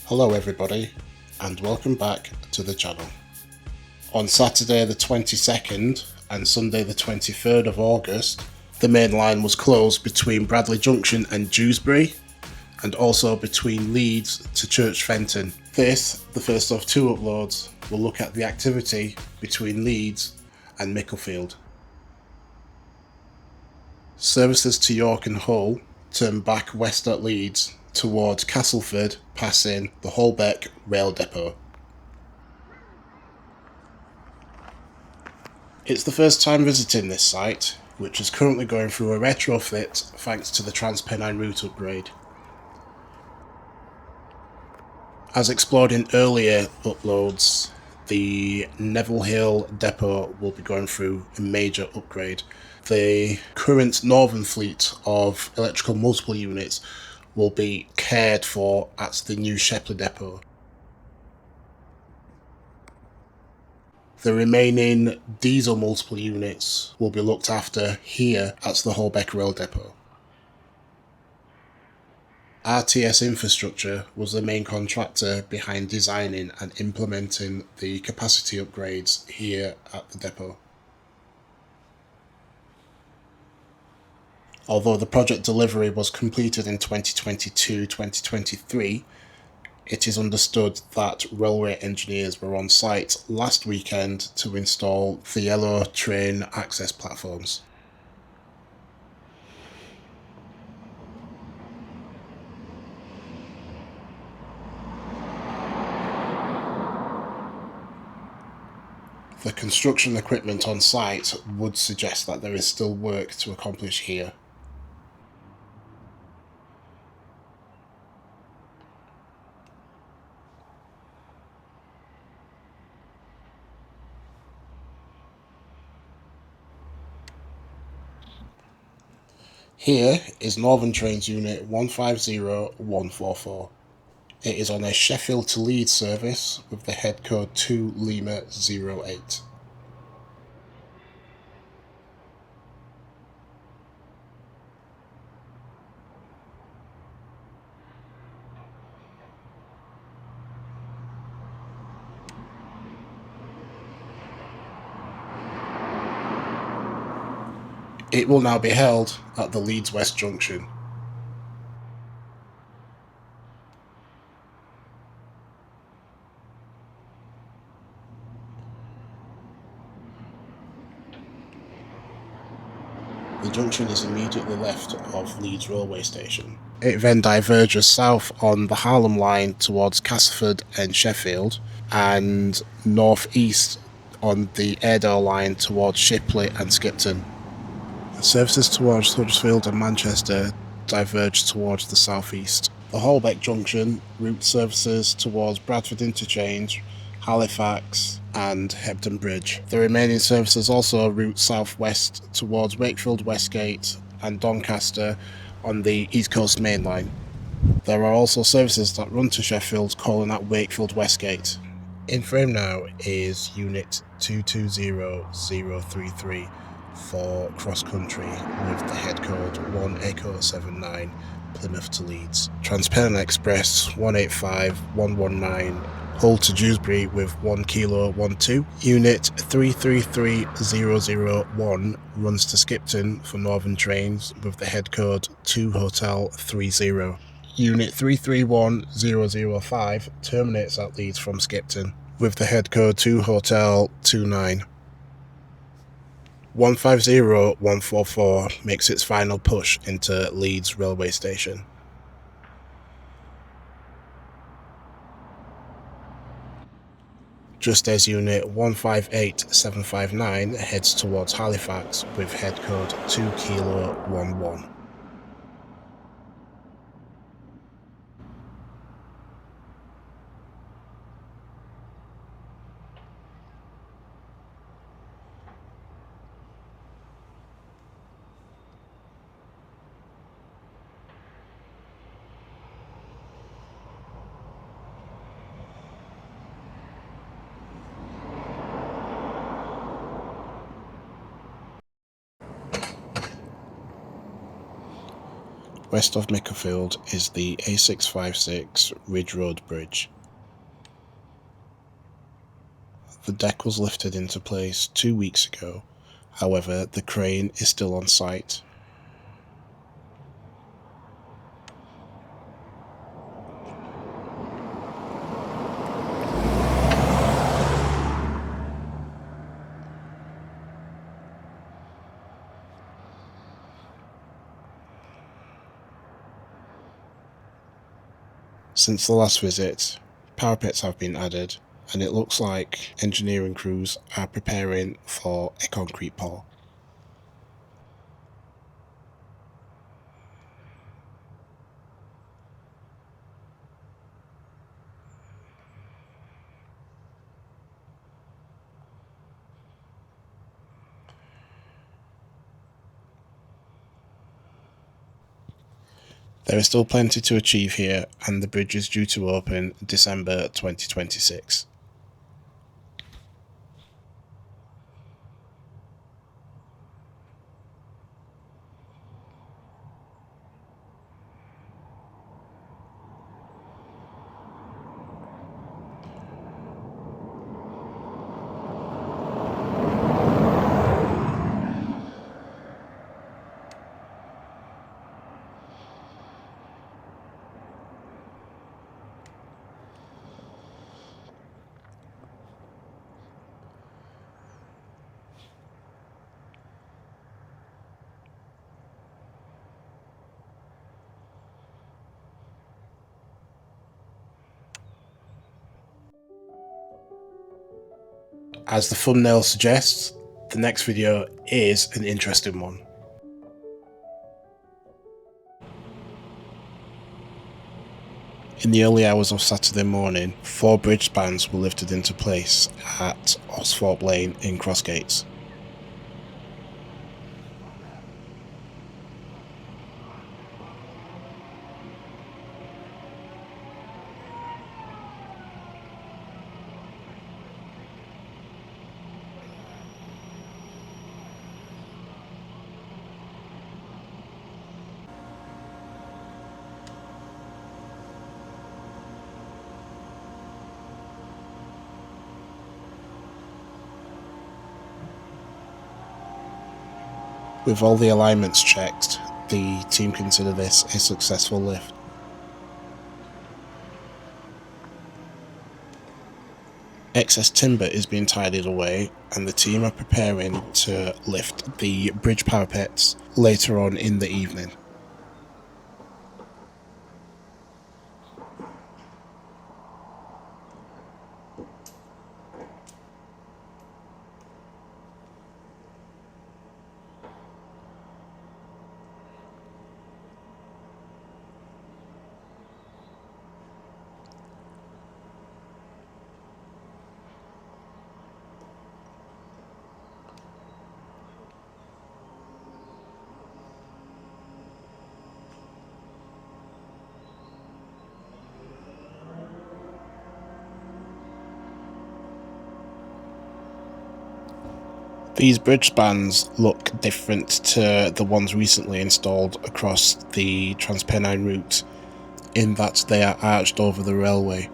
Hello everybody and welcome back to the channel. On Saturday the 22nd and Sunday the 23rd of August, the main line was closed between Bradley Junction and Dewsbury, and also between Leeds to Church Fenton. This, the first of two uploads, will look at the activity between Leeds and Micklefield. Services to York and Hull turn back west at Leeds towards Castleford, passing the Holbeck Rail Depot. It's the first time visiting this site, which is currently going through a retrofit thanks to the TransPennine Route Upgrade. As explored in earlier uploads, the Neville Depot will be going through a major upgrade. The current northern fleet of electrical multiple units will be cared for at the new Shepley Depot. The remaining diesel multiple units will be looked after here at the Holbeck Rail Depot. RTS Infrastructure was the main contractor behind designing and implementing the capacity upgrades here at the depot. Although the project delivery was completed in 2022-2023, it is understood that railway engineers were on site last weekend to install the yellow train access platforms. The construction equipment on site would suggest that there is still work to accomplish here. Here is Northern Trains Unit 150144. It is on a Sheffield to Leeds service with the head code 2 Lima 08. It will now be held at the Leeds West Junction. The junction is immediately left of Leeds Railway Station. It then diverges south on the Harlem line towards Castleford and Sheffield, and north-east on the Airedale line towards Shipley and Skipton. Services towards Huddersfield and Manchester diverge towards the southeast. The Holbeck Junction routes services towards Bradford Interchange, Halifax and Hebden Bridge. The remaining services also route southwest towards Wakefield Westgate and Doncaster on the East Coast Main Line. There are also services that run to Sheffield calling at Wakefield Westgate. In frame now is Unit 220033 for cross country with the head code 1 Echo 79 Plymouth to Leeds. TransPennine Express 185119 Hull to Dewsbury with 1 Kilo 12. Unit 333001 runs to Skipton for Northern Trains with the head code 2 Hotel 30. Unit 331005 terminates at Leeds from Skipton with the head code 2 Hotel 29. 150144 makes its final push into Leeds Railway Station. Just as Unit 158759 heads towards Halifax with head code 2 Kilo 11. West of Micklefield is the A656 Ridge Road Bridge. The deck was lifted into place 2 weeks ago, however the crane is still on site. Since the last visit, parapets have been added, and it looks like engineering crews are preparing for a concrete pour. There is still plenty to achieve here, and the bridge is due to open December 2026. As the thumbnail suggests, the next video is an interesting one. In the early hours of Saturday morning, 4 bridge spans were lifted into place at Austhorpe Lane in Crossgates. With all the alignments checked, the team consider this a successful lift. Excess timber is being tidied away, and the team are preparing to lift the bridge parapets later on in the evening. These bridge spans look different to the ones recently installed across the TransPennine route, in that they are arched over the railway.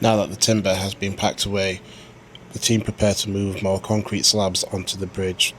Now that the timber has been packed away, the team prepare to move more concrete slabs onto the bridge.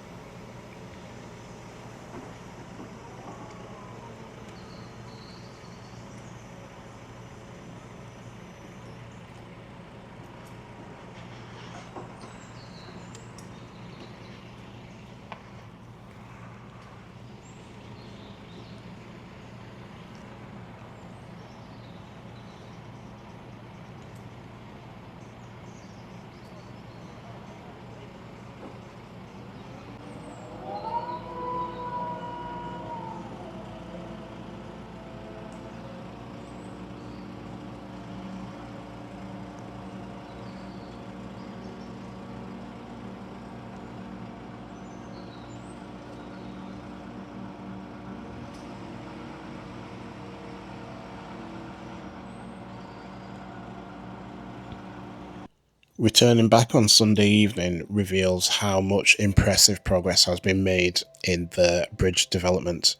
Returning back on Sunday evening reveals how much impressive progress has been made in the bridge development.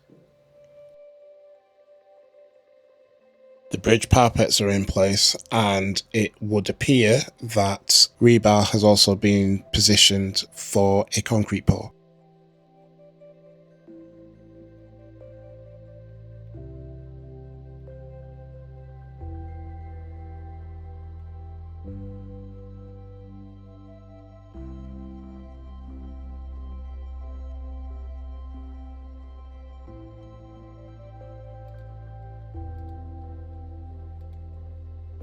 The bridge parapets are in place, and it would appear that rebar has also been positioned for a concrete pour.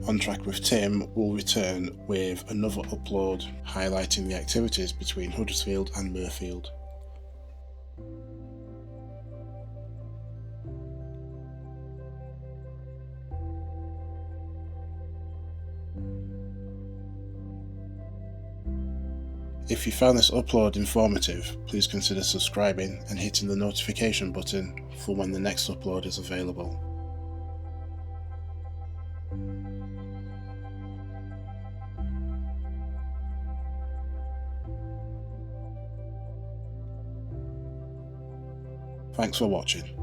On Track with Tim will return with another upload highlighting the activities between Huddersfield and Mirfield. If you found this upload informative, please consider subscribing and hitting the notification button for when the next upload is available. Thanks for watching.